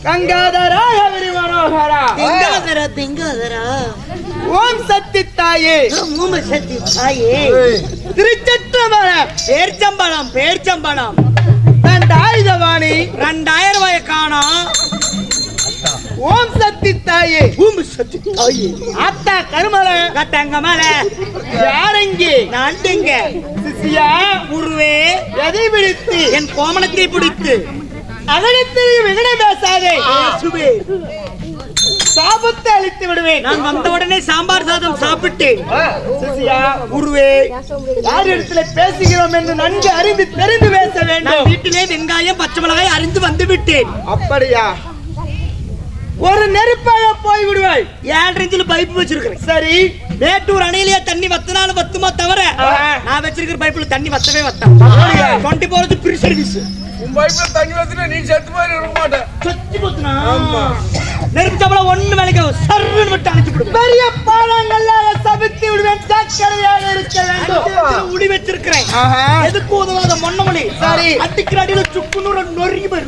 Gangadhara every Manohara திங்காதரா ஓம் சக்தி தாயே ஓம் சக்தி தாயே திருச்சற்றம்பலம் பேர்ச்சம்பளம் தண்டாயுதவாணி 2000 ரூபாய் காணோம். ஓம் சக்தி தாயே அத்தா கருமலை கட்டங்க மேல யாரெங்கே நாட்டுங்க சிசியா உருவே எதை பிடித்து என் கோமணத்தை பிடித்து அகடத்தில் விகட பேசாதே சாபத்தை அளித்து விடுவேன். நான் வந்தவுடனே சாம்பார் சாதம் சாப்பிட்டு சிசியா உருவே யார் இடத்துல பேசுகிறோம் என்று நன்கு அறிந்து தெரிந்து பேச வேண்டும். நான் வீட்டிலே வெங்காயம் பச்சை மிளகாய் அறிந்து வந்து விட்டேன். அப்படியா? ஒரு நெருப்பாக போய் விடுவாய். 7 இன்ச்சில் பைப்பு வச்சிருக்கிறேன். சரி, மேட்டூர் அணையிலேயே தண்ணி வத்தினாலும் வத்துமா தவிர நான் வச்சிருக்கிற பைப்புல தண்ணி வத்தவே வத்தான். 24 hours ஃப்ரீ சர்வீஸ். உன் பைப்புல தண்ணி வத்தினா நீ செத்து மாதிரி இருக்க மாட்டே. சொத்தி போத்துனா நெருப்பு சபல ஒண்ணு வேலைக்கு சர்ன்னு விட்டு அணைச்சு விடு. பெரிய பாலங்கள்ல சபித்து விடுவேன். ஜாக்கிரதையாக இருக்க வேண்டும். உடி வச்சிருக்கிறேன். எதுக்கு உதவாத மொன்னமணி. சரி, அடிக்கிற அடியில சுக்குநூறு நொறுங்கி போயிரு.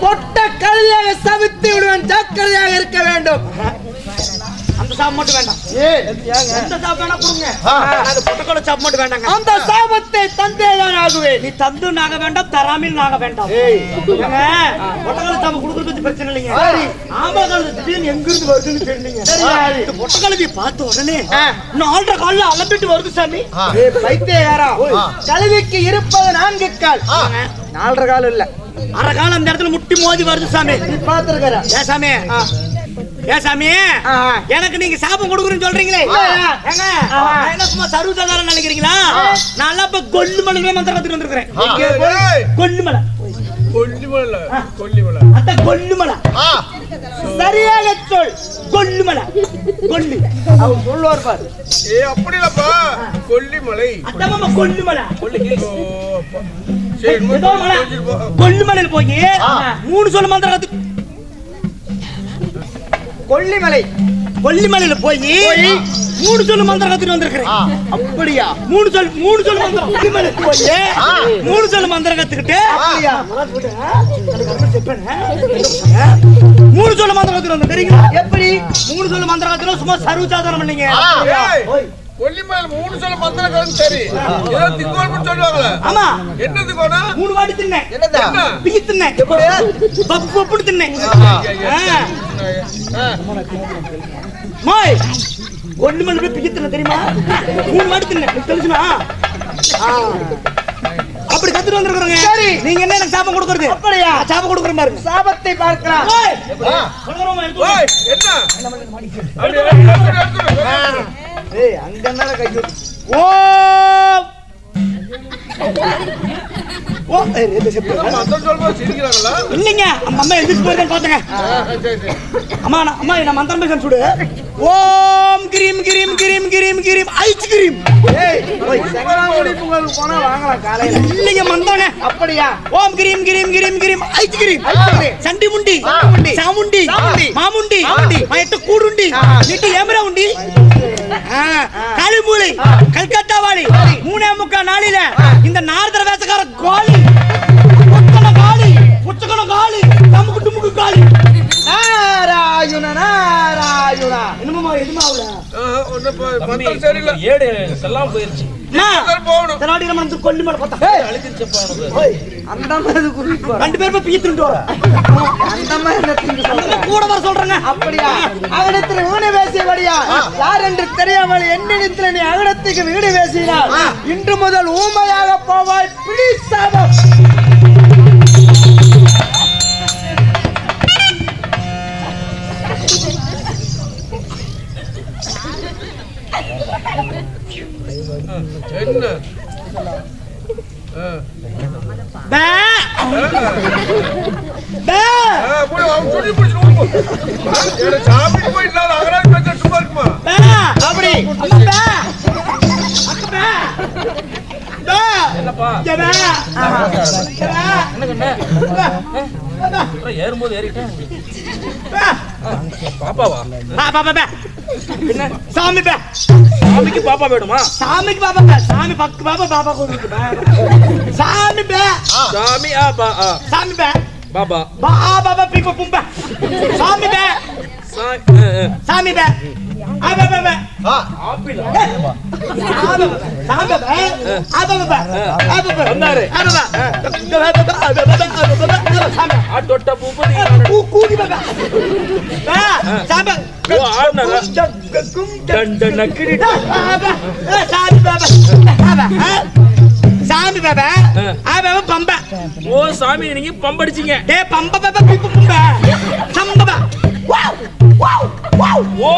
பொட்ட கழுதையாக சபித்து விடுவேன். ஜாக்கிரதையாக இருக்க வேண்டும். அந்த சாப் மட்டும் வேண்டாம். எந்த சாப் வேணா கொடுங்க. அது பொட்டக்கோட சாப் மட்டும் வேண்டாங்க. அந்த சாபத்தை தந்தேதான் ஆகுவேன். நீ தந்து நாக வேண்டாம், தராமில் நாக வேண்டாம். பொட்டக்கோட சாப் கொடுக்கறது பத்தி பிரச்சனை இல்லைங்க. ஆமா காலத்து திடீர்னு எங்க இருந்து வருதுன்னு தெரியலீங்க. இந்த பொட்டக்கழுவி பார்த்த உடனே 4.5 கால்ல அலம்பிட்டு வருது சாமி. பைத்தியக்காரா, கழுவிக்கு இருப்பது 4 கால், 4.5 கால் இல்ல, 1/2 கால் அந்த இடத்துல முட்டி மோதி வருது சாமி. நீ பாத்துருக்கற. ஏ சாமி, ஏ சாமி, எனக்கு நீங்க சாபம் கொடுக்குறேன்னு சொல்றீங்களே, ஏங்க என்ன சும்மா சர்வசாதாரண நினைக்கிறீங்களா? நான் இப்ப கொல்லுமலை மந்திரத்துக்கு வந்திருக்கிறேன். கொல்லுமலை அத்த கொல்லுமலை சரியாக சொல். கொல்லுமலை கொல்லு அவன் சொல்லுவார் பாரு. அப்படி இல்லப்பா, கொல்லிமலை. அத்தமா கொல்லுமலை சரி, கொல்லுமலையில் போய் 3 சொல்ல மந்திரத்துக்கு கொல்லிமலை கொல்லிமலையில போய் 3 சொல்லு மந்திரம் கத்துட்டு வந்திருக்கிறேன். அப்படியா? 3 சொல்லு மந்திரம் கொல்லிமலைக்கு போய் 3 சொல்லு மந்திரம் கத்துக்கிட்டு 3 சொல்லு மந்திரம் கத்துட்டு வந்தேன். தெரியுங்களா? எப்படி 3 சொல்லு மந்திரம் கத்துட்டு சும்மா சர்வசாதாரணம் பண்ணீங்க. கொல்லிமலை 3 சொல்ல மந்திரம் கலந்து. சரி, ஏதோ திக்கோல் சொல்லுவாங்களே. ஆமா, என்ன திக்கோனா? 3 வாட்டி தின்னேன். என்னடா? பிகி தின்னேன். பப்பு பப்பு தின்னேன். மாய் கொல்லிமலை போய் பிகி தின்ன தெரியுமா? 3 வாட்டி தின்னேன். தெரியுமா? அப்படி கத்துட்டு வந்திருக்கிறோங்க. சரி, நீங்க என்ன எனக்கு சாபம் கொடுக்கறது? அப்படியா? சாபம் கொடுக்குற பாருங்க. சாபத்தை பார்க்கலாம். ஏய், அங்க என்னடா கையு? ஓ ஓ இல்லைங்க, அம்மா எந்திரிச்சு போயிருக்கேன்னு பார்த்தேங்க. அம்மா அம்மா நான் மந்திரம் பேச சுடு. Om cream cream cream cream cream ice cream. ஏய், போய் செங்கலாங்குடி பொங்கலுக்கு போனா வாங்கலாம் காலையில. இல்லைங்க மந்திரங்க. அப்படியா? ஓம் cream cream cream cream ice cream. Chandi முண்டி சாமுண்டி மாமுண்டி மயட்ட கூடுண்டி நீட்டு ஏமரா உண்டி காளிமூலை கல்கத்தா வாளி 3.25 நாளில இந்த நார்தர வேசக்கார கோலி புச்சக்கண காளி தமுக்கு டுமுக்கு காளி. நாராயண நாராயணா. என்னமா எதுமா ஆவல மந்திரம் சரியில்லை. ஏடு எல்லாம் போயிருச்சு. போகணும். தனாடி நம்ம வந்து கொல்லி மேல பார்த்தா அந்த மாதிரி குறிப்பு 2 பேரும் பிய திண்டு வர அந்த மாதிரி திண்டு சொல்றேன். கூட வர சொல்றேங்க. அப்படியா? அகடத்தில் வீடு பேசியபடியா யார் என்று தெரியாமல் என்னிடத்தில் நீ அகடத்துக்கு வீடு பேசினார். இன்று முதல் ஊமையாக போவாய். பிடி சாபம். என்ன பே பே போய் அவன் சொல்லி பிடிச்சு என்ன சாப்பிட்டு போயிட்டு அகராதி பேச சும்மா இருக்குமா? பே அப்படி அம்மா பே அக்க பே பே என்னப்பா ஜபே என்ன கண்ணே ஏறும்போது ஏறிட்டேன். பாப்பாவா? பா பா பா என்ன சாமி பே சாமிக்கு பாப்பா வேணுமா? சாமிக்கு பாப்பா சாமி பக்கு பாப்பா கொடுக்கு சாமி பே சாமி ஆபா சாமி பே பாபா பாபா பிப்ப பும்பா சாமி பே சாமி பே ஆபா ஆப்பிள் வந்தாரு தொட்ட பூப்பதி சாமி பாபா பம்பா ஓ சாமி நீங்க பம்படிச்சீங்க டே பம்ப பாபா பிப்பு பும்பா சம்பா ஓ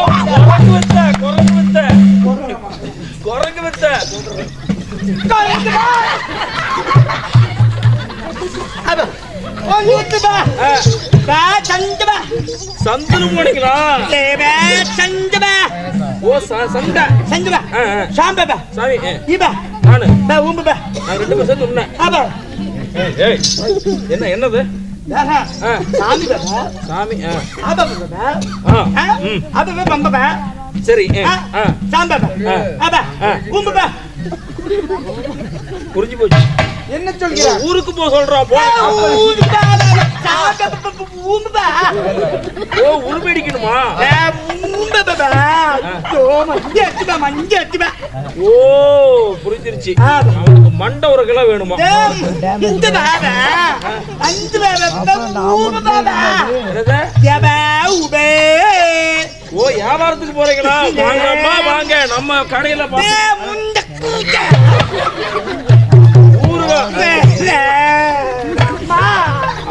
குரங்கு வித்த சந்துரு போனீங்களா? ஓ சண்டை சாமி நானு நான் 2 பேரும் சேர்ந்து உண்ணேன். என்ன என்னது சாமி சரி புரிஞ்சு போச்சு. என்ன சொல்கிற? ஊருக்கு போக சொல்றா போ. ஓ உருப்படிக்கணுமா? ஓ புரிஞ்சிருச்சு. அவனுக்கு மண்டை ஒரு கிலோ வேணுமா? ஓ வியாபாரத்துக்கு போறீங்களா? வாங்கம்மா வாங்க நம்ம கடையில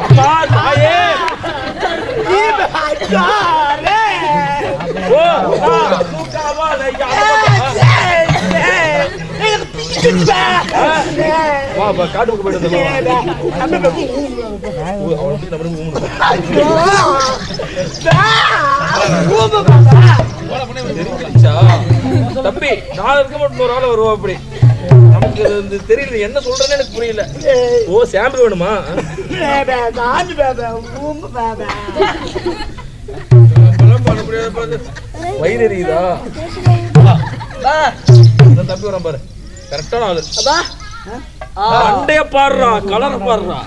அம்மா தாயே காட்டுக்கு போயிட்டு தம்பி நான் இருக்க மட்டும் ஒரு ஆள் வருவா. அப்படி நமக்கு தெரியல என்ன சொல்றேன்னு எனக்கு புரியல. ஓ சாம்பிள் வேணுமா? வயிறு எரியுதா? தம்பி வரான் பாரு, கரெக்டான ஆளு. அண்டைய பாடுறா, கலர பாடுறா,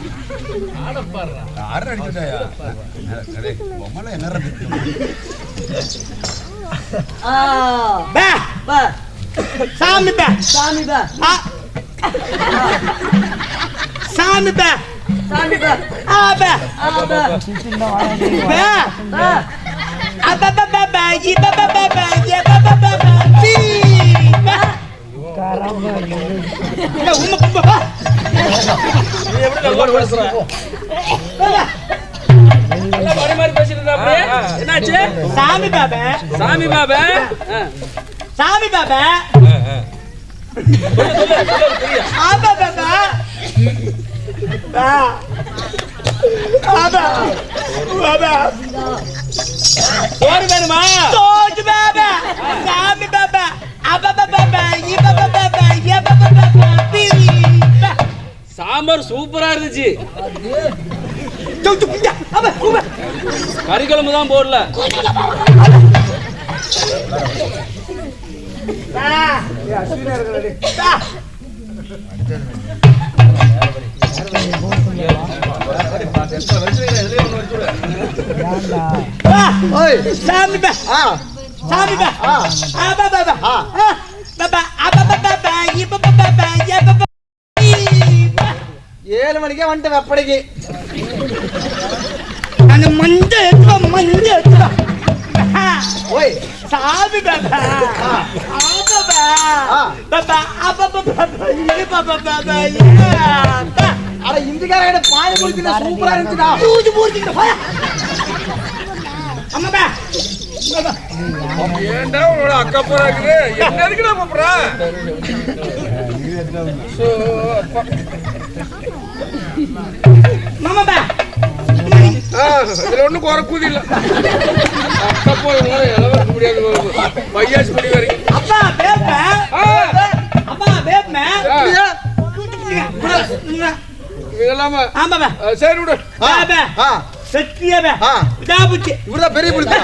சாமி பே சாமி பே சாமி பே சாமி பே ஆபே ஆபே பே அப்பப்பப்ப இப்பப்பப்ப எப்பப்பப்ப பீ காரமா இல்ல உம்மா கும்பா நீ எப்படி நல்லா பேசுற? நல்லா படி மாதிரி பேசிட்டு இருந்தா அப்படியே. என்னாச்சு? சாமி பாபா சாமி பாபா சாமி பாபா ஆபா பாபா ஆபா பாபா சோறு வேணுமா? சோறு பாபா சாமி பாபா ஆபா பாபா ஈபா பாபா யபா பாபா பீரி. சாம்பார் சூப்பரா இருந்துச்சு. கறிக்குழம்பு தான் போடல. ஏழு மணிக்கே வந்துட்டு வெப்படைக்கு சாமி பாபா அட இந்திக்கார பானி குடிச்சு சூப்பரா இருந்துச்சுடா. அம்மாப்பா ஏன்டா உன்னோட அக்கா போறா இருக்குது? என்ன இருக்குடா கூப்பிடுற? மாமாப்பா இதுல ஒண்ணும் குறை கூதி இல்ல. அக்கா போற எல்லாம் முடியாது. பையாசி படி வரைக்கும் அப்பா பேப்ப அப்பா பேப்ப இதெல்லாம் ஆமாப்பா சரி விடு. பாபா சத்தியப்பா இதா புச்சி இவர்தான் பெரிய புடிச்சா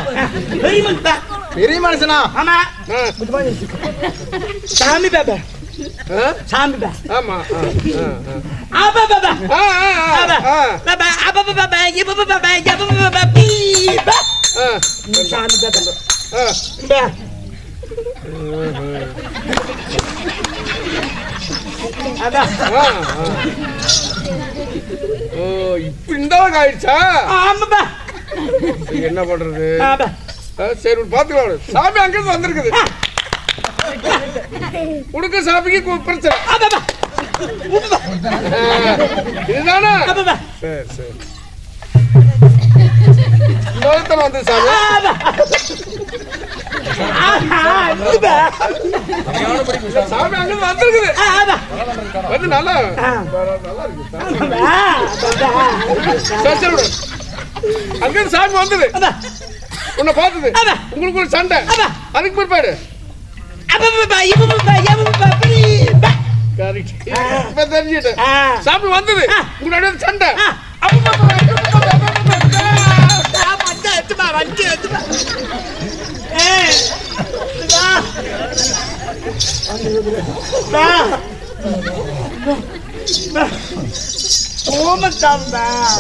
பெரிய மன்டா பெரிய மனுஷனா? ஆமா ஆ. சாமி பாபா ஆ? சாமி பா ஆமா ஆபா பாபா ஆ, ஆ, ஆ, ஆ, பாபா ஆபா பாபா யபா பாபா யபா பாபா பீபா ஆ, சாமி பாபா ஆ. பா அடா ஆ, ஆ. ஓ இப்ப இந்த அளவுக்கு ஆயிடுச்சா? ஆமாப்பா நீங்க என்ன பண்றது? ஆபா சரி பாத்துக்கலாம். சாமி அங்கிருந்து வந்திருக்குது. உனக்கு சாமிக்கு பிரச்சனை. ஆபா இதுதானா? ஆபா சரி சரி. இந்த அளவுக்கு வந்து சாமி. ஆபா ஆபா சாமி அங்கிருந்து வந்திருக்குது. ஆபா வந்து நல்லா நல்லா இருக்கு. சரி சரி விடு. அங்கிருந்து சாமி வந்தது. உன்னை பார்த்தது. உங்களுக்கு ஒரு சண்டை. அதுக்கு பிற்பாடு ஆபா பாபா யபா பாபா யபா பாபா பீபா கரெக்ட். இப்ப தெரிஞ்சிட்டேன். சாமி வந்தது. உங்களோட சண்டை.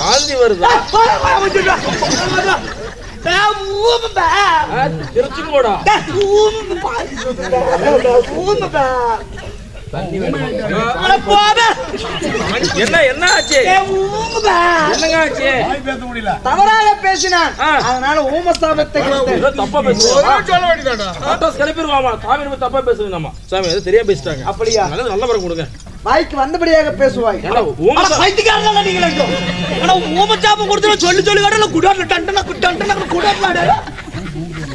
வாந்தி வருதா? திருச்சிக்கு போடா என்ன என்ன ஆச்சு என்னங்க ஆச்சு தவறாக பேசினான். அதனால ஊமசாபத்தை கொடுத்தேன். ஏதோ தப்பா பேசுவாங்க சொல்ல வேண்டியதாடா. கிளப்பிடுவாமா சாமி ரொம்ப தப்பா பேசுங்க நம்ம சாமி ஏதோ தெரியாம பேசிட்டாங்க அப்படியா? நல்ல நல்ல படம் கொடுங்க வாய்க்கு வந்தபடியாக பேசுவாய். ஏன்னா ஊம பைத்தியக்காரங்களா நீங்க ஆனா ஊமச்சாப்பம் கொடுத்து சொல்லி சொல்லி கடல குடாட்ல டண்டன குடாட்ல குடாட்ல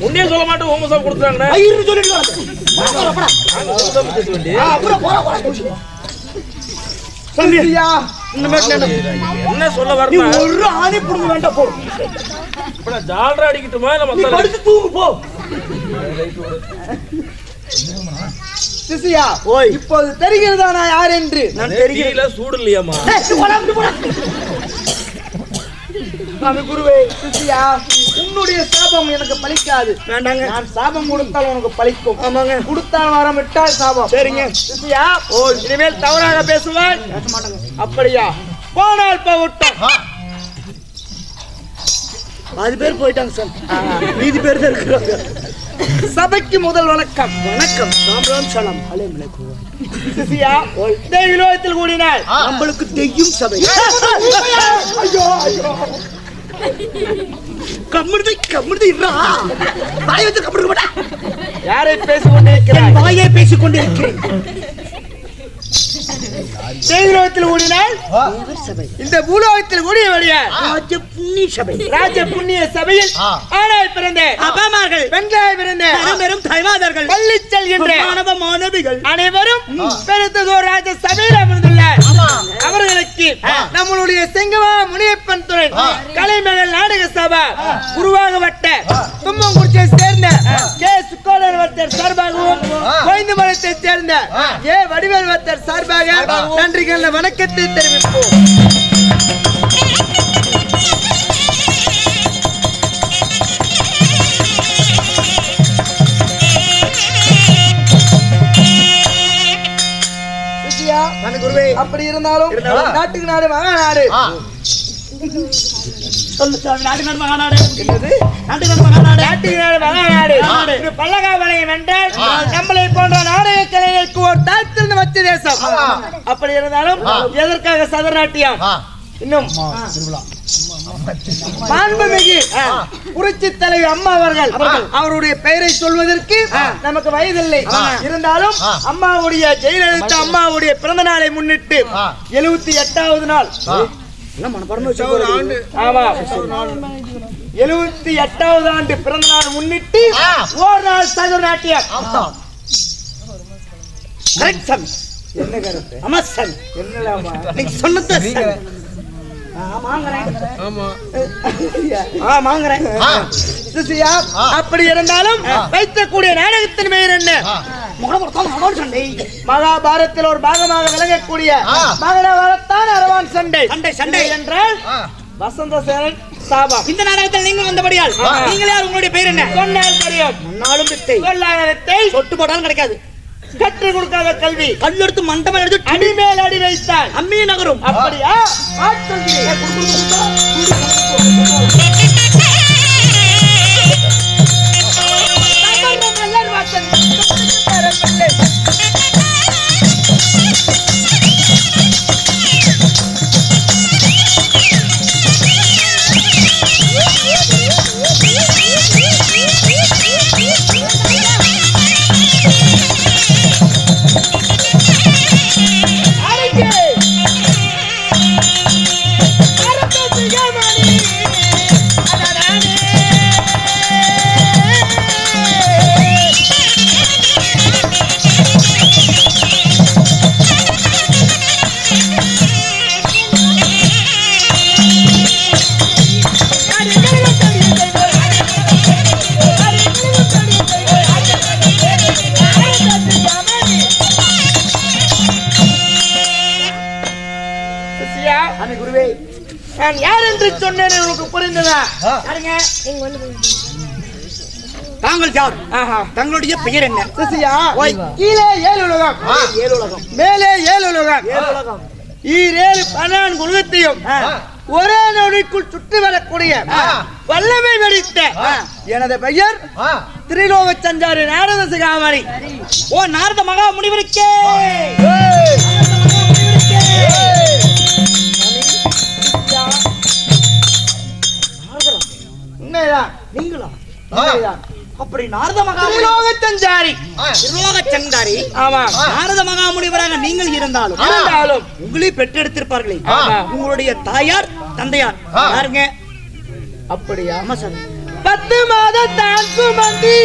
உன்னே சொல்ல மாட்டேன் ஊம சாப்பிட்டு கொடுத்தாங்க ஐயரு சொல்லிட்டு சந்தியா, என்ன சொல்ல நீ வரணும் ஒரு ஆணி புடுங்க வேண்டாம் போ ஜாலரா அடிக்கட்டுமா நம்ம நீ படுத்து தூங்கு போ சிசியா, ஓய். இப்போது தெரிகிறதா நான் யார் என்று? நான் தெரிகிறேன் தெரியல சூடு இல்லையாமா குருவே சிசியா, உன்னுடைய சாபம் எனக்கு பலிக்காது. வேண்டாங்க நான் சாபம் கொடுத்தால் உனக்கு பலிக்கும். ஆமாங்க கொடுத்தால் வரம் விட்டால் சாபம். சரிங்க சிசியா, இனிமேல் தவறாக பேசுவாய். அப்படியா? போனால் போகட்டும். பாதி பேர் போயிட்டாங்க சார் மீதி பேர் தான் இருக்கிறாங்க சபைக்கு முதல் வணக்கம். வணக்கம் ராம் ராம் சலாம் அலையம் சிசியா, தெய்வலோகத்தில் கூடினாள். நம்மளுக்கு தெய்யும் சபை ஐயோ ஐயோ, கம்மிடுது இருடா வாய் வச்சு கம்மிடுக்க மாட்டா யாரை பேசிக் கொண்டிருக்கிறாய்? வாயை பேசிக் கொண்டிருக்கிறேன் தெய்வலோகத்தில் கூடினாள். இந்த பூலோகத்தில் கூடிய வழியா ராஜ புண்ணி சபை ராஜ புண்ணிய சபையில் ஆணாய் பிறந்த அப்பாமார்கள் பெண்களாய் பிறந்த பெரும் தைவாதர்கள் பள்ளி செல்கின்ற மாணவ மாணவிகள் அனைவரும் பெருத்ததோர் ராஜ சபையில் அமர்ந்துள்ளார். அவர்களுக்கு நம்மளுடைய செங்கவா முனியப்பன் துறை கலைமகள் நாடக சபா உருவாகப்பட்ட தும்பங்குறிச்சியை சேர்ந்த கே சுக்கோடர் வர்த்தர் சார்பாகவும் கோய்ந்து மரத்தைச் சேர்ந்த ஏ வடிவேல் வர்த்தர் சார்பாக நன்றிகள் வணக்கத்தை தெரிவிப்போம். அப்படி இருந்தாலும் நாட்டுக்கு நாடு மகா நாடு. சொல்லு சாமி நாட்டு நாடு மகாநாடு என்னது? நாட்டு நாடு மகாநாடு நாட்டுக்கு நாடு மகா நாடு. இது பல்லகாபாளையம் என்றால் நம்மளை போன்ற நாடக கலைஞருக்கு ஒரு தாழ்த்திருந்து வச்ச தேசம். அப்படி இருந்தாலும் எதற்காக சதுரநாட்டியம்? இன்னும் மாண்புமிகு புரட்சி தலைவி அம்மா அவர்கள் அவருடைய பெயரை சொல்வதற்கு நமக்கு வயதில்லை. இருந்தாலும் அம்மாவுடைய ஜெயலலிதா அம்மாவுடைய பிறந்த நாளை முன்னிட்டு 78வது நாள். ஆமா, 78வது ஆண்டு பிறந்த நாள் முன்னிட்டு ஒரு நாள் சதுரநாட்டியம். கரெக்ட் சாமி என்ன கருத்து? ஆமா சாமி என்னலாமா? நீங்க சொன்னது வாங்குறேன் சிசியா, அப்படி இருந்தாலும் வைக்கக்கூடிய நாடகத்தின் பெயர் என்ன? மகாபாரத்தில் ஒரு பாகமாக விளங்கக்கூடிய மகாபாரத்தான் அரவான் சண்டை. சண்டை என்றால் வசந்த சேனன் சாபம். இந்த நாடகத்தில் நீங்கள் வந்தபடியால் நீங்கள் யார், உங்களுடைய பெயர் என்ன? சொன்னால் தெரியும். முன்னாலும் வித்தை, சொல்லாத வித்தை, சொட்டு போட்டாலும் கிடைக்காது. கற்றுக் கொடுக்காத கல்வி, கல்லெடுத்து மண்டபம் எடுத்து அடி மேல் அடி வைத்தால் அம்மியை நகரும். அப்படியா? சொல்கிறேன். நான் யார் என்று சொன்னேன், உனக்கு புரிந்ததா? தாங்கள் யார்? தங்களுடைய பெயர் என்ன? சிசியா, கீழே 7 உலகம், 7 உலகம், மேலே 7 உலகம், 7 உலகம், ஈரேழு 14 உலகத்தையும் ஒரே நொடிக்குள் சுற்றி வரக்கூடிய வல்லமை வெடித்த எனது பெயர் திரிலோக சஞ்சாரி நாரத சிகாமணி. ஓ நாரத மகா முனிவருக்கே. உண்மைதான். நீங்களா? உண்மைதான். அப்படி நாரத மகா திரிலோக சஞ்சாரி. திருலோக சந்தாரி. ஆமா. நாரத மகா முனிவராக நீங்கள் இருந்தாலும் உங்களை பெற்றெடுத்திருப்பார்களே, உங்களுடைய தாயார் தந்தையார் யாருங்க? அப்படியா? ஆமா சார். 10 மாதம் தான் சுமந்தி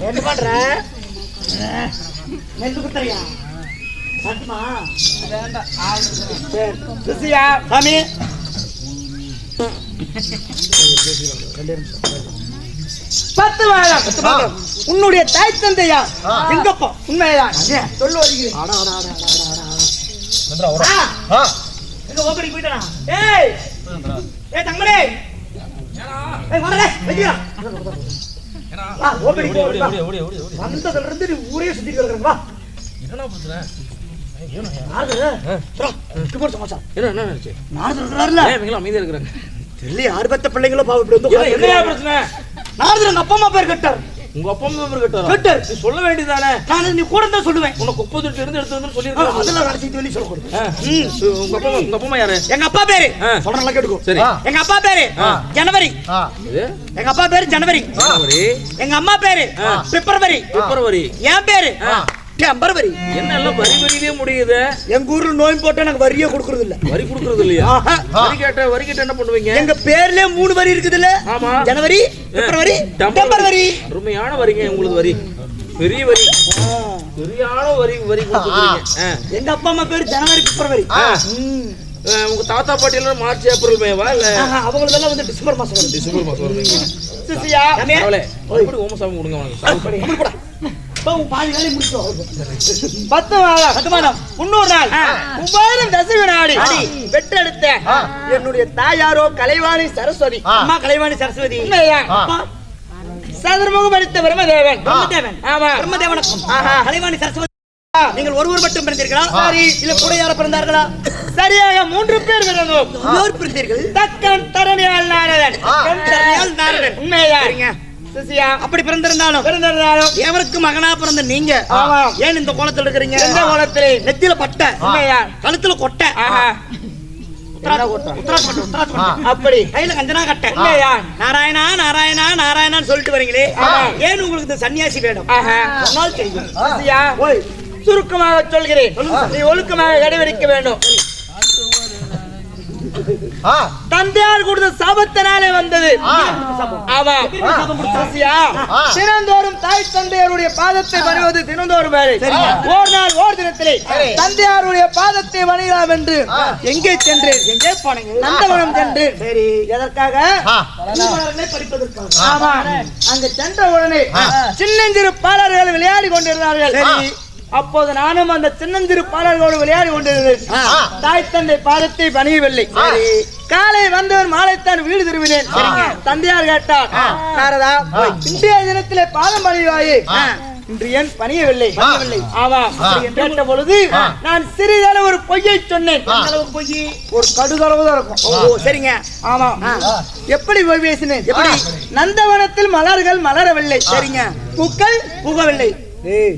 என்ன பண்ற நெல்லு குத்தறியா சாத்துமா சிசியா சாமி பத்து வாரம் உன்னுடைய தாய் தந்தையா எங்கப்பா உண்மைதான் சொல்லு வருகிறேன் எங்க ஓபடி போயிட்டா ஏய் ஏய் தங்கடே ஏய் வரடா வெடிடா வா ஓபடி வந்ததுல இருந்து நீ ஊரே சுத்தி கிடக்குற வா என்ன பிரச்சனை நாரது சரா கிபோர் சமாச்சா என்ன ஆச்சு நாரது இருக்காருல ஏன் இவங்க அமைதியா இருக்காங்க தெரியல யார் பெத்த பிள்ளைங்களோ பாவம் இப்படி வந்து என்னையா பிரச்சனை நாரது எங்க அப்பா அம்மா பேர் கட்டார் உங்க அப்பா அம்மா பேர் கேட்டாரா கேட்டார். நீ சொல்ல வேண்டியதானே நான் நீ கூட தான் சொல்லுவேன் உனக்கு குப்பை தொட்டி இருந்து எடுத்து வந்து சொல்லிருக்காங்க அதெல்லாம் நடத்திட்டு வெளிய சொல்ல கூடாது உங்க அப்பா அம்மா யாரு எங்க அப்பா பேரு ஆ. சொல்றேன் கேட்டுக்கோ சரி எங்க அப்பா பேரு ஜனவரி இது எங்க அப்பா பேரு ஜனவரி ஜனவரி எங்க அம்மா பேரு பிப்ரவரி பிப்ரவரி என் பேரு டெம்பரவரி என்ன எல்லாம் வரி வரியிலே முடியுது எங்க ஊர்ல நோய் போட்டா எனக்கு வரியே கொடுக்கறது இல்ல வரி கொடுக்கறது இல்லையா வரி கேட்ட என்ன பண்ணுவீங்க எங்க பேர்லயே 3 வரி இருக்குது இல்ல ஆமா ஜனவரி பிப்ரவரி டெம்பரவரி அருமையான வரிங்க உங்களுக்கு வரி பெரிய வரி சரியான வரி கொடுத்துருக்கீங்க எங்க அப்பா அம்மா பேரு ஜனவரி பிப்ரவரி உங்க தாத்தா பாட்டி எல்லாம் மார்ச் ஏப்ரல் மேவா இல்ல அவங்களுக்கு எல்லாம் வந்து டிசம்பர் மாசம் வரும் டிசம்பர் மாசம் வருவீங்க சிசியா பரவாயில்ல எப்படி ஓமசாமி கொடுங்க உனக்கு பாதி வேலையை முடிச்சோம் 10 மாதம் 300 நாள் உபாரம் தசமி நாடி பெற்றெடுத்த என்னுடைய தாயாரோ கலைவாணி சரஸ்வதி அம்மா கலைவாணி சரஸ்வதி உண்மைதான். சதுர்முகம் அடித்த பிரம்மதேவன் பிரம்மதேவன் ஆமா பிரம்மதேவனுக்கும் கலைவாணி சரஸ்வதி நீங்கள் ஒருவர் மட்டும் பிறந்தீர்களா சரி. இல்ல கூட யாரும் பிறந்தார்களா சரியாக 3 பேர் பிறந்தோம் யார் பிறந்தீர்கள் தக்கன் தரணியால் நாரதன் தரணியால் நாரதன். உண்மைதான் சிசியா அப்படி பிறந்திருந்தாலும் பிறந்திருந்தாலும் எவருக்கு மகனா பிறந்த நீங்க ஆமா. ஏன் இந்த கோலத்துல இருக்கிறீங்க எந்த கோலத்திலே? நெத்தியில பட்டை உண்மைதான். கழுத்துல கொட்டை ஆஹா. உத்தராட்சி பட்டு. அப்படி கையில கஞ்சனா கட்டை உண்மைதான். நாராயணா நாராயணா நாராயணான்னு சொல்லிட்டு வரீங்களே ஆமா. ஏன் உங்களுக்கு இந்த சன்னியாசி வேடம் ஆஹா. சொன்னால் செய்யும் சிசியா ஓய் சுருக்கமாக சொல்கிறேன் நீ ஒழுக்கமாக கடைபிடிக்க வேண்டும் தந்தையார் கொடுத்த சாபத்தினாலே வந்தது ஆமா சிசியா தினந்தோறும் தாய் தந்தையாருடைய பாதத்தை பணிவது தினந்தோறும் வேலை ஓர் நாள் ஓர் தினத்திலே தந்தையாருடைய பாதத்தை பணியலாம் என்று எங்கே சென்றேன் எங்கே போனீங்க நந்தவனம் சென்றேன் சரி எதற்காக பூமலர்களை படிப்பதற்காக ஆமா அங்க சென்ற உடனே சின்னஞ்சிறு பாலர்கள் விளையாடி கொண்டிருந்தார்கள் அப்போது நானும் அந்த சின்னஞ்சிறு பாலர்களோடு விளையாடி கொண்டிருந்தேன் தாய் தந்தை பாதத்தை பணியவில்லை காலை வந்தவர் மாலைத்தான் வீடு திரும்பினேன் தந்தையார் கேட்டார் நாரதா இன்றைய தினத்திலே பாதம் பணிவாயே இன்று ஏன் பணியவில்லை ஆமா கேட்ட பொழுது நான் சிறிதளவு ஒரு பொய்யை சொன்னேன் பொய் ஒரு கடுதளவு தான் இருக்கும் ஓ சரிங்க ஆமா எப்படி போய் பேசினேன் எப்படி நந்தவனத்தில் மலர்கள் மலரவில்லை சரிங்க பூக்கள் புகவில்லை ஏய்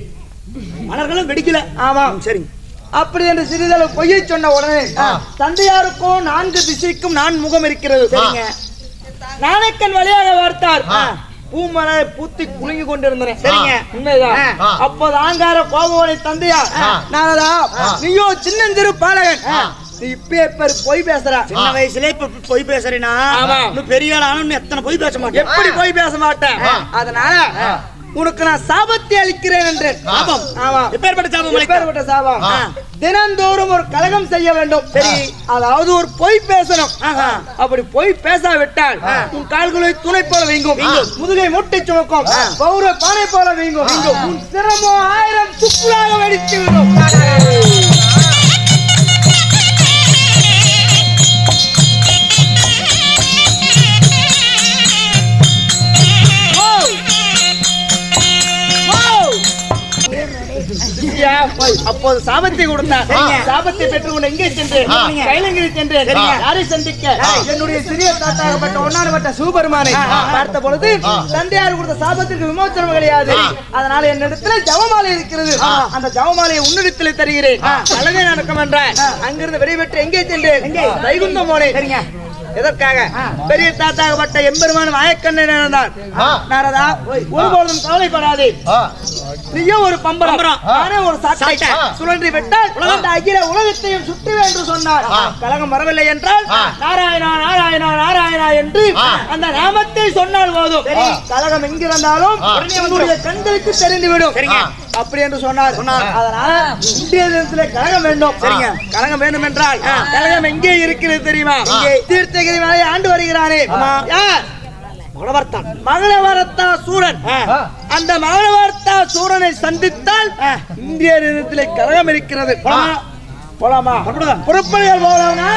மலர்களும் வெடிக்கல ஆமா சரிங்க அப்படி என்று சிறிதளவு பொய்யை சொன்ன உடனே தந்தையாருக்கும் 4 திசைக்கும் 4 முகம் இருக்கிறது சரிங்க நாணக்கன் வழியாக பார்த்தார் பூமலர் பூத்தி குலுங்கி கொண்டிருந்தேன் சரிங்க. உண்மைதான் அப்போது ஆங்கார கோபவனை தந்தையார் நானதா நீயோ சின்னஞ்சிறு பாலகன் நீ இப்ப பொய் பேசுறா சின்ன வயசுல இப்ப பொய் பேசுறேனா ஆமா. இன்னும் பெரிய ஆள் ஆனும் எத்தனை பொய் பேச மாட்டேன் எப்படி பொய் பேச மாட்டேன் அதனால உனக்கு நான் சாபத்தை அளிக்கிறேன் என்று சாபம் ஆமா எப்பேற்பட்ட சாபம் எப்பேற்பட்ட சாபம் தினந்தோறும் ஒரு கலகம் செய்ய வேண்டும் சரி அதாவது ஒரு பொய் பேசணும் அப்படி பொய் பேசாவிட்டால் உன் கால்களை துணை போல வீங்கும் முதுகை முட்டை சுமக்கும் பௌர பானை போல வீங்கும் உன் சிரமோ 1000 துப்புளாக வெடித்து விடும் அப்போது சாபத்தை கொடுத்தார் சாபத்தை பெற்றுக்கொண்டு எங்கே சென்றேன் கைலங்கிரி சென்றேன் யாரை சந்திக்க என்னுடைய சிறிய தாத்தாகப்பட்ட ஒன்னானப்பட்ட சிவபெருமானை பார்த்த பொழுது தந்தையார் கொடுத்த சாபத்திற்கு விமோசனம் கிடையாது அதனால என்னிடத்துல ஜவமாலை இருக்கிறது அந்த ஜவமாலையை உன்னிடத்தில் தருகிறேன் அழகே நடக்கும் என்றார் அங்கிருந்து விடைபெற்று எங்கே சென்றேன் வைகுந்தம் போனேன் எதற்காக பெரிய தாத்தாகப்பட்ட எம்பெருமான் மாயக்கண்ணன் இருந்தார். நாரதா ஒருபோதும் கவலைப்படாதே, நீயும் ஒரு பம்பரம் நானே ஒரு சாட்டை சுழன்றி விட்டால் அந்த அகில உலகத்தையும் சுற்றுவேன் என்று சொன்னார். கலகம் வரவில்லை என்றால் நாராயணா நாராயணா நாராயணா என்று அந்த நாமத்தை சொன்னால் போதும் கலகம் எங்கிருந்தாலும் உங்களுடைய கண்களுக்கு தெரிந்துவிடும் அப்படி என்று சொன்னார். அதனால இந்திய தேசத்திலே கலகம் வேண்டும். சரிங்க, கலகம் வேண்டும் என்றால் கலகம் எங்கே இருக்கிறது தெரியுமா? தீர்த்தகிரி மலையை ஆண்டு வருகிறானே யார்? மகளவர்த்தா சூரன். அந்த மகளவர்த்தா சூரனை சந்தித்தால் இந்திய தேசத்திலே கலகம் இருக்கிறது. போலாமா? புறப்படிகள் போலாமா?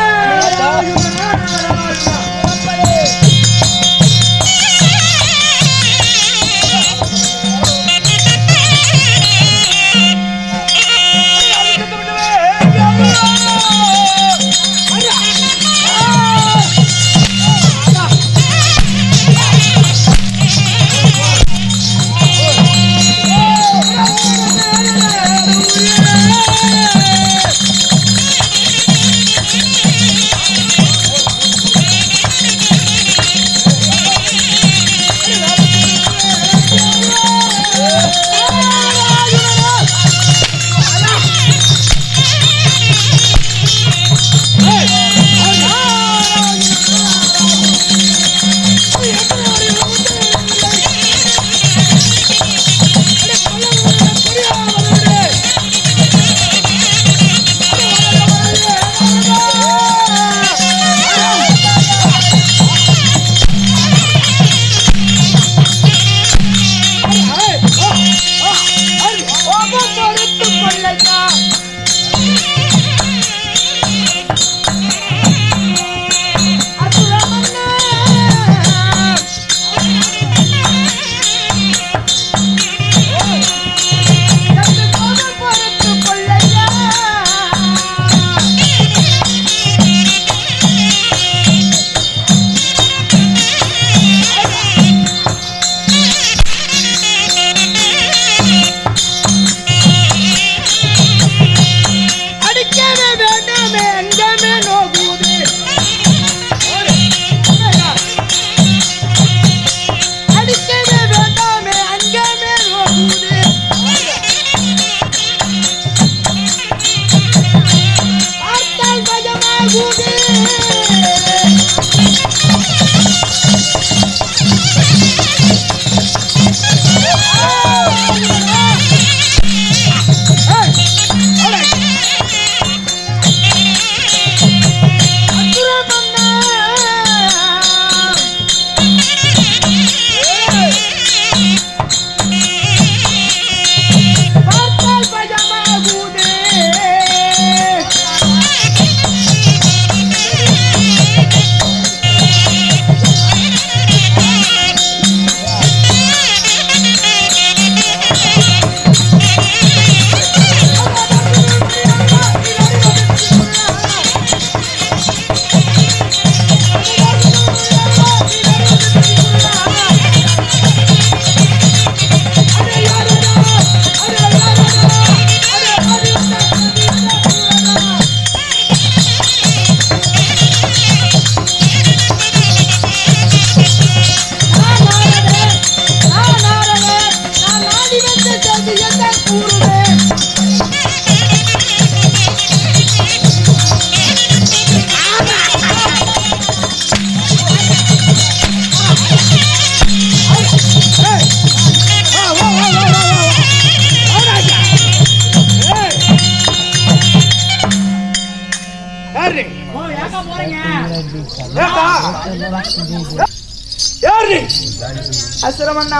அசுரமண்ணா,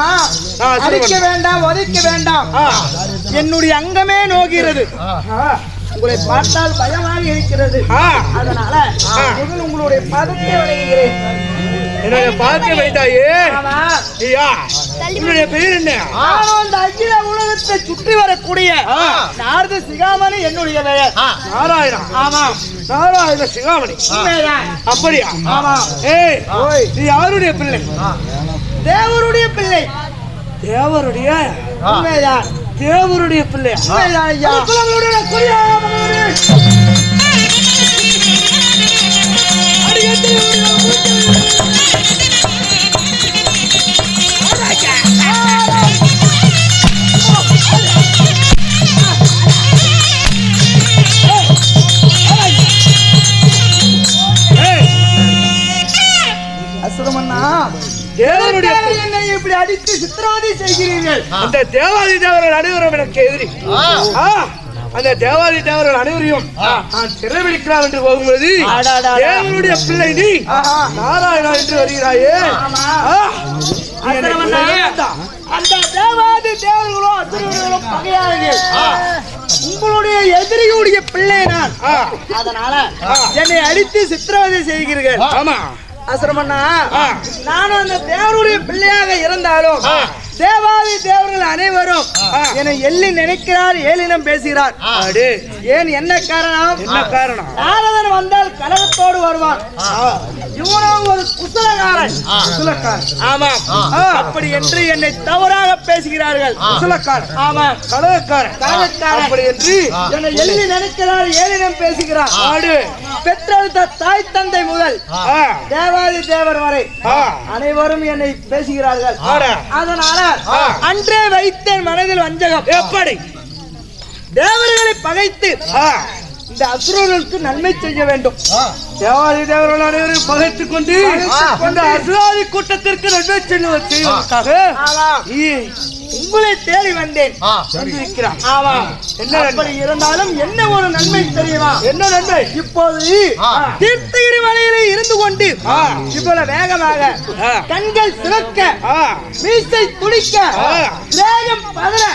அடிக்க வேண்டாம், ஒதைக்க வேண்டாம், என்னுடைய அங்கமே நோகிறது. உங்களை பார்த்தால் பயமாக இருக்கிறது. அதனால உங்களுடைய பாதத்தை வணங்குகிறேன். என்னுடைய பாதத்தை வைத்தாயே. என்னுடைய பெயர் என்ன? அந்த அகில உலகத்தை சுற்றி வரக்கூடிய நாரத சிகாமணி என்னுடைய பெயர். நாராயணா? ஆமா, நாராயண சிகாமணி. அப்படியா? ஆமா. ஏய், நீ யாருடைய பிள்ளை? தேவருடைய பிள்ளை. தேவருடைய? உண்மைதான், தேவருடைய பிள்ளை. உண்மைதான் ஐயா. அடிக்க அசுரமன்னா தேவனுடைய என்னை இப்படி அடித்து சித்திரவதை செய்கிறீர்கள். அந்த தேவாதி தேவர்கள் அனைவரும் எனக்கு எதிரி. அந்த தேவாதி தேவர்கள் அனைவரையும் நான் சிறைபிடிக்கலாம் என்று போகும்போது தேவனுடைய பிள்ளை நீ நாராயணா என்று வருகிறாயே. அந்த தேவாதி தேவர்களோ அசுரர்களோ பகையாளர்கள். உங்களுடைய எதிரியுடைய பிள்ளை நான். அதனால என்னை அடித்து சித்திரவதை செய்கிறீர்கள். ஆமா அசுரமன்னா, நானும் அந்த தேவருடைய பிள்ளையாக இருந்தாலும் தேவாதி தேவர்கள் அனைவரும் என்னை எள்ளி நினைக்கிறார், ஏளினம் பேசுகிறார். ஏன் என்ன காரணம்? என்ன காரணம்? நாரதன் வந்தால் கலகத்தோடு வருவான். இவனும் ஒரு குசலக்காரன். ஆமா, அப்படி என்று என்னை தவறாக பேசுகிறார்கள். குசலக்காரன், ஆமா, கலகக்காரன், அப்படி என்று என்னை எள்ளி நினைக்கிறார், ஏளினம் பேசுகிறார். பெற்றெடுத்த தாய் தந்தை முதல் தேவாதி தேவர் வரை அனைவரும் என்னை பேசுகிறார்கள். அதனால அன்றே வைத்தேன் மனதில் வஞ்சகம். எப்படி தேவர்களை பகைத்து இந்த அசுரர்களுக்கு நன்மை செய்ய வேண்டும். தேவாதி தேவர்கள் அனைவரும் பகைத்துக் கொண்டு அந்த அசுராதி கூட்டத்திற்கு நன்மை செய்வதற்காக உங்களை தேடி வந்தேன். அப்படி இருந்தாலும் என்ன ஒரு நன்மை தெரியுமா? என்ன நன்மை? இப்போது தீர்த்தகிரி மலையிலே இருந்து கொண்டு இவ்வளவு வேகமாக கண்கள் சிவக்க, மீசை துடிக்க, வேகம் பதற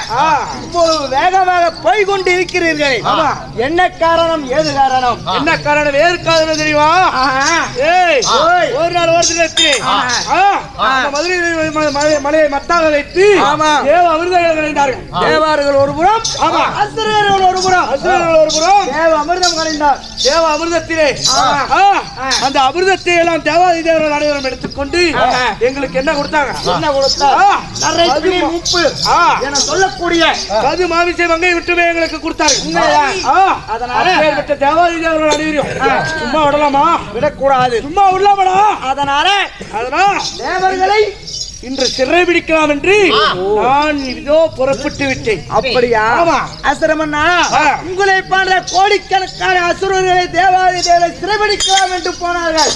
இப்போது வேகமாக போய் கொண்டு இருக்கிறீர்கள். என்ன காரணம்? ஏது காரணம்? என்ன காரணம்? ஏது காரணம் தெரியுமா? ஒரு நாள் ஓரத்தில் மதுரை மலையை மத்தாக வைத்து தேவ அமிர்தங்கள் கலைந்தார்கள். தேவார்கள் ஒரு புறம், அசுரர்கள் ஒரு புறம். அசுரர்கள் ஒரு புறம் தேவ அமிர்தம் கலைந்தார். தேவ அமிர்தத்திலே அந்த அமிர்தத்தை எல்லாம் தேவாதி தேவர்கள் அனைவரும் எடுத்துக்கொண்டு எங்களுக்கு என்ன கொடுத்தாங்க? என்ன கொடுத்தா? உப்பு என சொல்லக்கூடிய கது மாமிசை மங்கை விட்டுமே எங்களுக்கு கொடுத்தார்கள். அதனால தேவாதி தேவர்கள் அனைவரும் சும்மா விடலாமா? விடக்கூடாது. சும்மா விடலாமடா. அதனால தேவர்களை இன்று சிறை பிடிக்கலாம் என்று நான் இதோ புறப்பட்டு விட்டேன். அப்படியா? அசுரமன்னா, உங்களை போன்ற கோடிக்கணக்கான அசுரர்களை தேவாதி தேவரை சிறைபிடிக்கலாம் என்று போனார்கள்.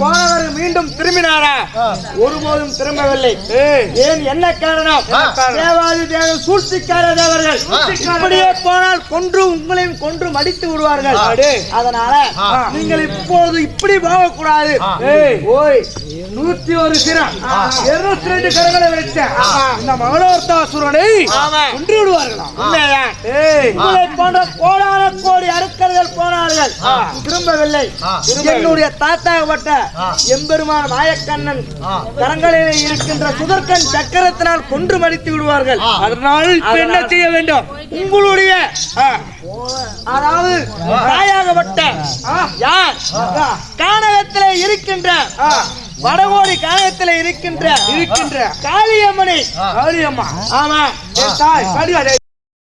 போனவர்கள் மீண்டும் திரும்பினாரா? ஒருபோதும் திரும்பவில்லை. ஏன்? என்ன காரணம்? தேவாதி தேவர் சூழ்ச்சிக்கார தேவர்கள். இப்படியே போனால் கொன்று உங்களையும் கொன்று மடித்து விடுவார்கள். அதனால நீங்கள் இப்போது இப்படி போகக்கூடாது. 101 சிரம் 202 கரங்களை வைத்த இந்த மகளோர்த்தாசுரனை கொன்று விடுவார்களாம். உங்களை போன்ற கோடான கோடி அரக்கர்கள் போனார்கள், திரும்பவில்லை. என்னுடைய தாத்தாகப்பட்ட எம்பெருமான் மாயக்கண்ணன் கரங்களிலே இருக்கின்ற சுதர்கன் சக்கரத்தினால் கொன்று மடித்து விடுவார்கள். அதனால் இப்ப என்ன செய்ய வேண்டும்? உங்களுடைய அதாவது தாயாகப்பட்ட யார் கானகத்திலே இருக்கின்ற வடகோடி காயத்தில் இருக்கின்ற காளியம்மனை, காளியம்மா, ஆமா,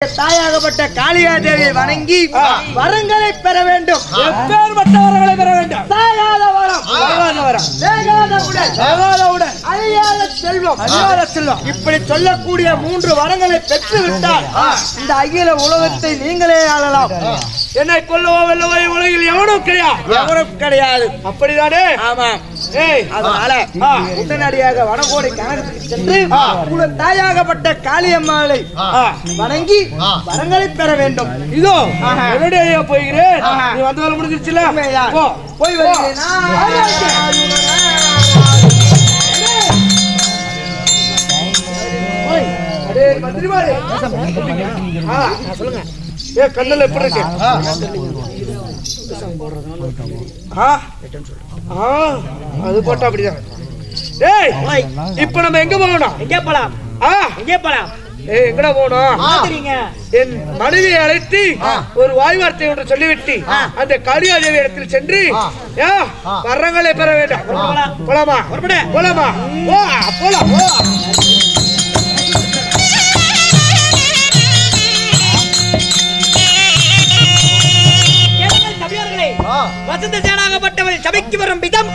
தாயாகப்பட்ட காளியா தேவியை வணங்கி வரங்களை பெற வேண்டும். எப்பேற்பட்ட வரங்களை பெற வேண்டும்? தாயாத வரம், வேகாத உடல், அழியாத செல்வம். இப்படி சொல்லக்கூடிய 3 வரங்களை பெற்று விட்டால் இந்த அகில உலகத்தை நீங்களே ஆளலாம். என்னை கொல்லவோ வெல்லவோ உலகில் எவனும் கிடையாது. அப்படிதானே? ஆமா. அதனால உடனடியாக வடகோடி கனகத்துக்கு சென்று உங்கள் தாயாகப்பட்ட காளியம்மாளை வணங்கி வரங்களை பெற வேண்டும். இதோ என்னுடைய போகிறேன். நீ வந்து வர முடிஞ்சிருச்சுல? போய் வருகிறேன். சொல்லுங்க. கண்ணல எப்படி இருக்கு? அது போட்டா அப்படிதான். இப்ப நம்ம எங்க போகணும்? எங்கே போலாம்? எங்கடா போகணும்? என் மனைவியை அழைத்து ஒரு வாய்வார்த்தை ஒன்று சொல்லிவிட்டு அந்த காளியாதேவி இடத்தில் சென்று வரங்களை பெற வேண்டும். போலாமா? போலாமா? போலாம். வசந்த சேனாகப்பட்டவரை சபைக்கு வரும் விதம்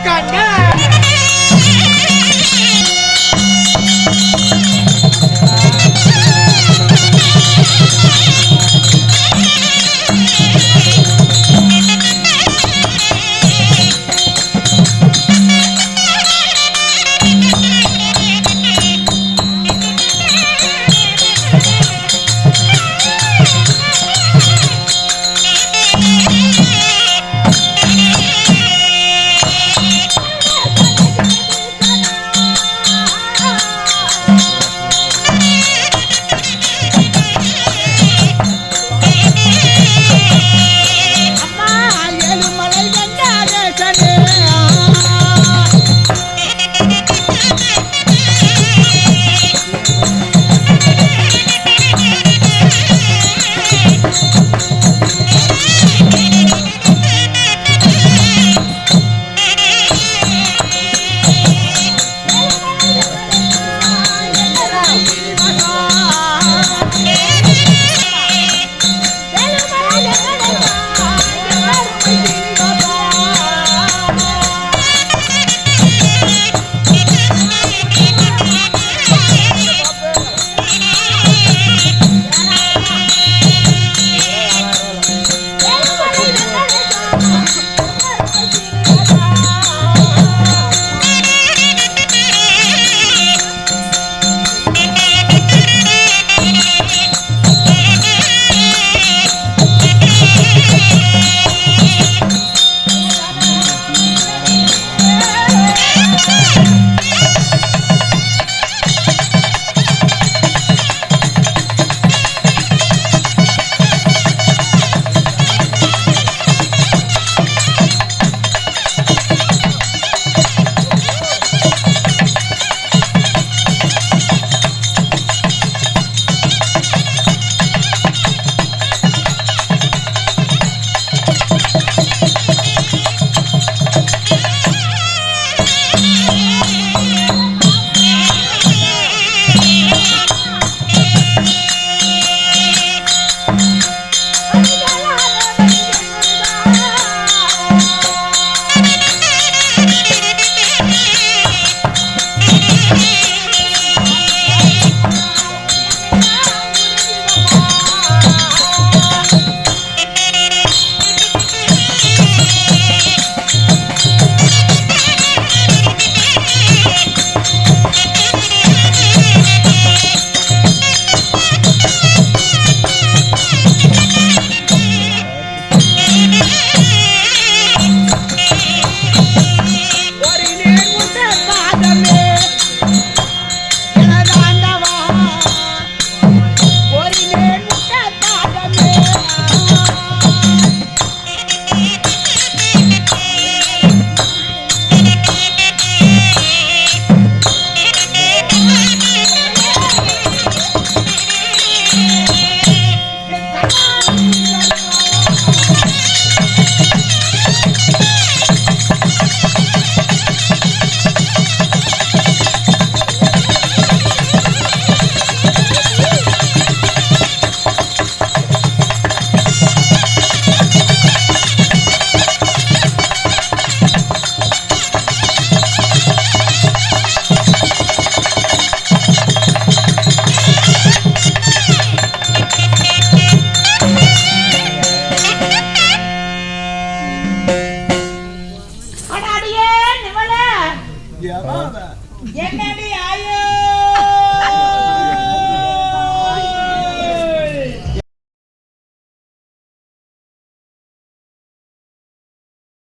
என்னடி ஆயோ